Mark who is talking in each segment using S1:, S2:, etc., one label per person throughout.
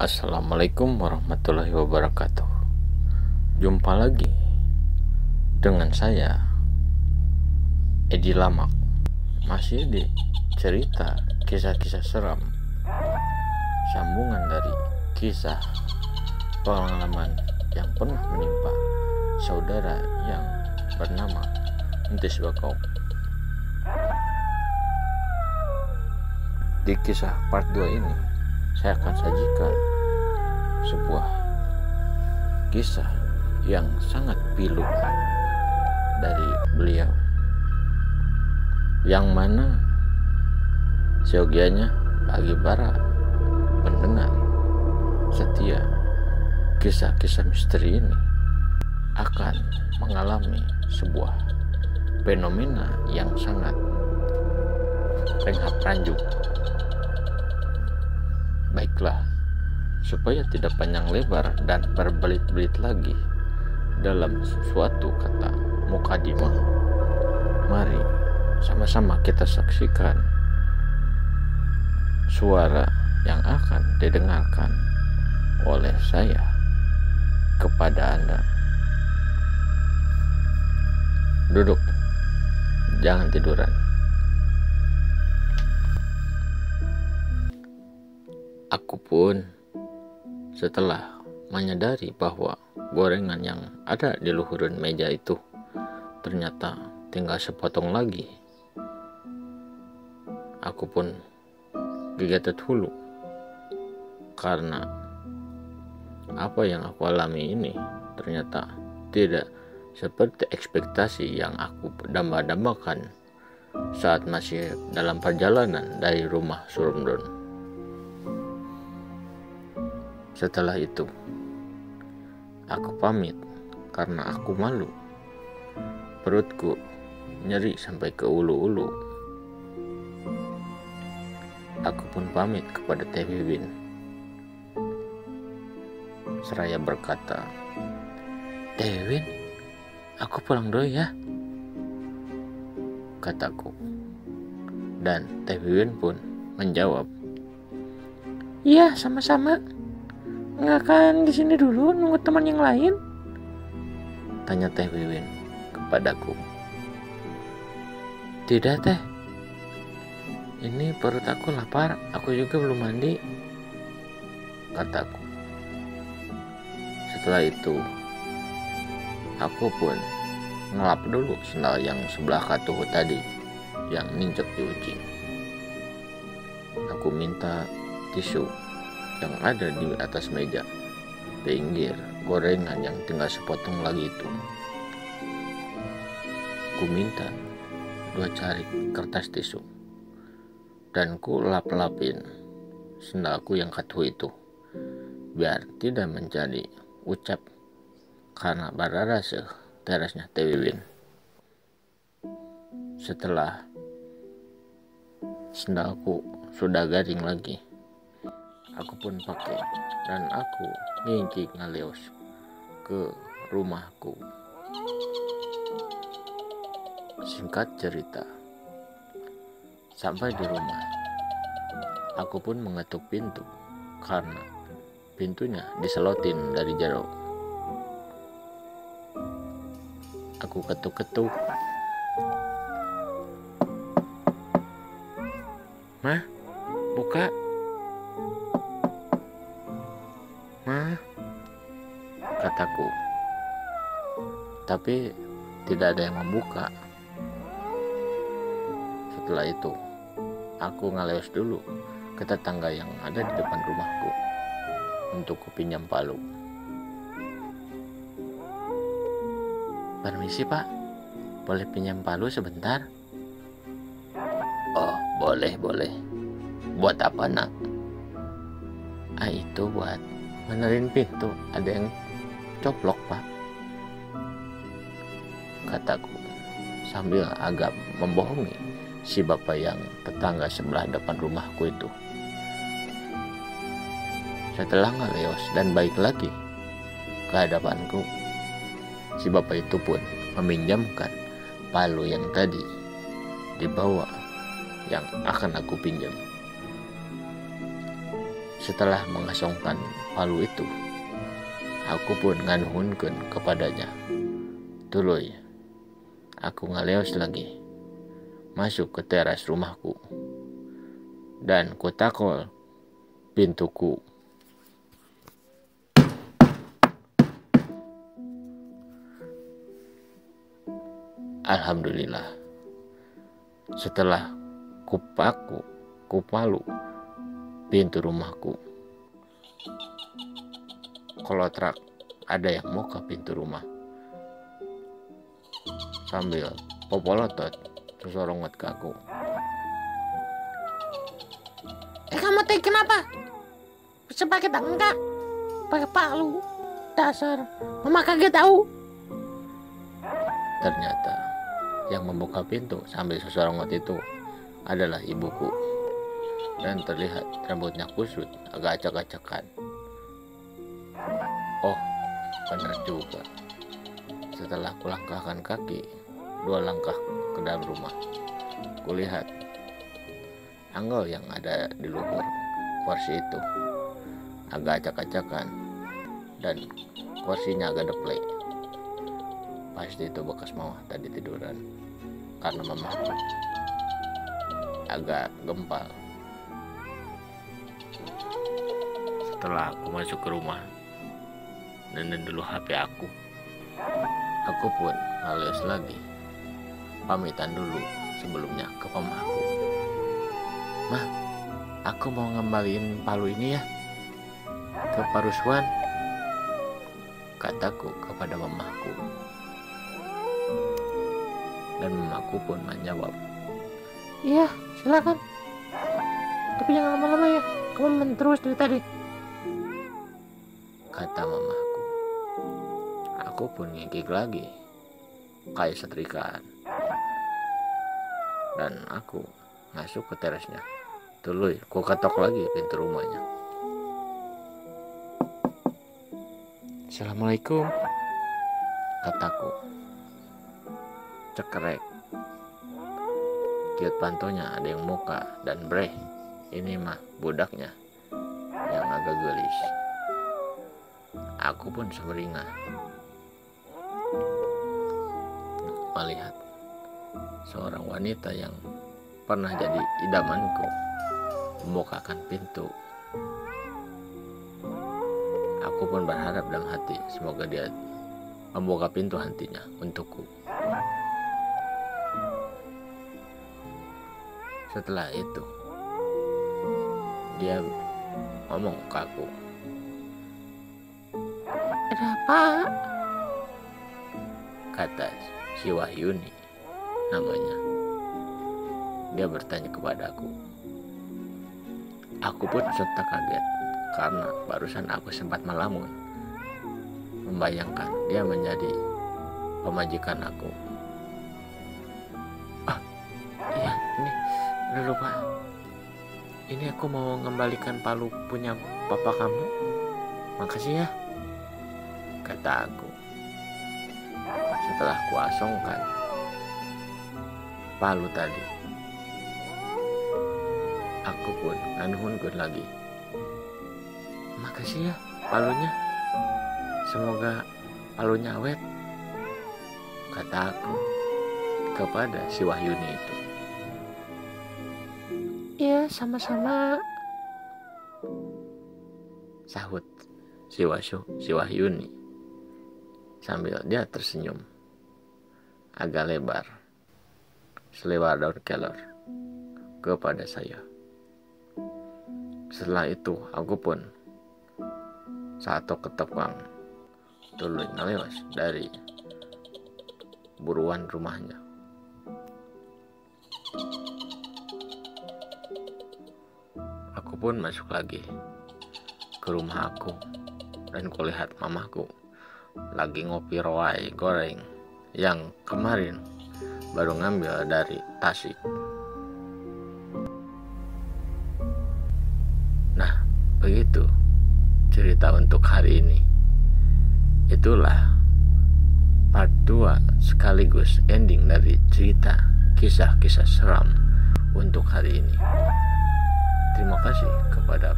S1: Assalamualaikum warahmatullahi wabarakatuh. Jumpa lagi dengan saya, Edi Lamak. Masih di cerita kisah-kisah seram, sambungan dari kisah pengalaman yang pernah menimpa saudara yang bernama Entis Bakau. Di kisah part 2 ini, saya akan sajikan sebuah kisah yang sangat pilu dari beliau, yang mana seyogianya bagi para pendengar setia kisah-kisah misteri ini akan mengalami sebuah fenomena yang sangat renghap-ranjuk. Baiklah, supaya tidak panjang lebar dan berbelit-belit lagi dalam suatu kata mukadimah, mari sama-sama kita saksikan suara yang akan didengarkan oleh saya kepada Anda. Duduk, jangan tiduran. Aku pun setelah menyadari bahwa gorengan yang ada di luhuran meja itu ternyata tinggal sepotong lagi, aku pun gegatan hulu karena apa yang aku alami ini ternyata tidak seperti ekspektasi yang aku damba-dambakan saat masih dalam perjalanan dari rumah Surumdon. Setelah itu, aku pamit karena aku malu. Perutku nyeri sampai ke ulu-ulu. Aku pun pamit kepada Teh Wiwin. Seraya berkata, "Teh Wiwin, aku pulang dulu ya," kataku. Dan Teh Wiwin pun menjawab, "Iya, sama-sama. Nggak akan di sini dulu nunggu teman yang lain?" tanya Teh Wiwin kepadaku. "Tidak, Teh. Ini perut aku lapar, aku juga belum mandi," kataku. Setelah itu, aku pun ngelap dulu sendal yang sebelah katuhu tadi yang ninjek di ucing. Aku minta tisu yang ada di atas meja pinggir gorengan yang tinggal sepotong lagi itu. Ku minta 2 carik kertas tisu dan ku lap-lapin sendalku yang katuh itu biar tidak menjadi ucap karena bararase terasnya Teh Wiwin. Setelah sendalku sudah garing lagi, aku pun pakai dan aku ngingki ngaleos ke rumahku. Singkat cerita, sampai di rumah, aku pun mengetuk pintu karena pintunya diselotin dari jero. Aku ketuk-ketuk. "Mah, buka. Mah," kataku. Tapi tidak ada yang membuka. Setelah itu, aku ngaleos dulu ke tetangga yang ada di depan rumahku untuk kupinjam palu. "Permisi, Pak. Boleh pinjam palu sebentar?" "Oh, boleh. Buat apa, Nak?" Itu buat benerin pintu, ada yang coplok, Pak," kataku sambil agak membohongi si bapak yang tetangga sebelah depan rumahku itu. Setelah ngaleos dan balik lagi ke hadapanku, si bapak itu pun meminjamkan palu yang tadi dibawa yang akan aku pinjam. Setelah mengasongkan palu itu, aku pun nganuhunkeun kepadanya. Tuluy, aku ngaleos lagi masuk ke teras rumahku dan kutakol pintuku. Alhamdulillah, setelah kupalu pintu rumahku, kolotrak ada yang mau ke pintu rumah sambil popolotot sesorongot ke aku.
S2: Kamu teh kenapa? Bisa pakai tangan kak? Pakai palu? Dasar, mama kaget tahu.
S1: Ternyata yang membuka pintu sambil sesorongot itu adalah ibuku, dan terlihat rambutnya kusut agak acak-acakan. Oh, benar juga. Setelah kulangkahkan kaki 2 langkah ke dalam rumah, kulihat anggel yang ada di luhur kursi itu agak acak-acakan dan kursinya agak deplek. Pasti itu bekas mama tadi tiduran karena mamaku agak gempal. Setelah aku masuk ke rumah, nenen dulu HP aku. Aku pun ngalias lagi pamitan dulu sebelumnya ke mamaku. Mah, aku mau ngembaliin palu ini ya ke Paruswan, kataku kepada mamaku. Dan mamaku pun menjawab,
S2: Iya, silakan. Tapi jangan lama-lama ya. Kamu main terus dari tadi.
S1: kata mamaku. Aku pun ngikik lagi kayak setrikaan, dan aku masuk ke terasnya. Tuluy, ku ketok lagi pintu rumahnya. Assalamualaikum, kataku. Cekrek. Kiut pantonya ada yang muka dan breh. Ini mah budaknya yang agak gelis. Aku pun semeringah melihat seorang wanita yang pernah jadi idamanku membukakan pintu. Aku pun berharap dalam hati semoga dia membuka pintu hatinya untukku. Setelah itu dia ngomong ke aku,
S2: Ada apa?
S1: kata si Wahyuni namanya. Dia bertanya kepadaku. Aku pun serta kaget karena barusan aku sempat melamun, membayangkan dia menjadi pemajikan aku. Iya, ini udah lupa. Ini aku mau mengembalikan palu punya papa kamu. Makasih ya, kata aku. Setelah kuasongkan palu tadi, aku pun nganuhunkeun lagi. Makasih ya palunya. Semoga palunya awet, kata aku kepada si Wahyuni itu.
S2: Iya, sama-sama.
S1: Sahut si Wahyuni sambil dia tersenyum agak lebar, selebar daun kelor kepada saya. Setelah itu aku pun satu ketepang tuluy ngalewas dari buruan rumahnya. Aku pun masuk lagi ke rumah aku dan kulihat mamaku lagi ngopi roai goreng yang kemarin baru ngambil dari Tasik. Nah, begitu cerita untuk hari ini. Itulah part 2 sekaligus ending dari cerita kisah-kisah seram untuk hari ini. Terima kasih kepada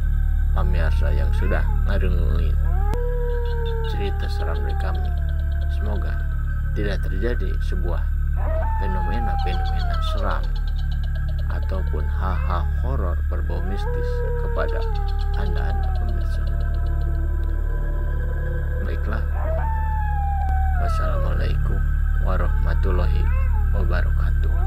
S1: pamirsa yang sudah ngadengin cerita seram dari kami. Semoga tidak terjadi sebuah fenomena-fenomena seram ataupun hal-hal horor berbau mistis kepada anda pemirsa. Baiklah, wassalamualaikum warahmatullahi wabarakatuh.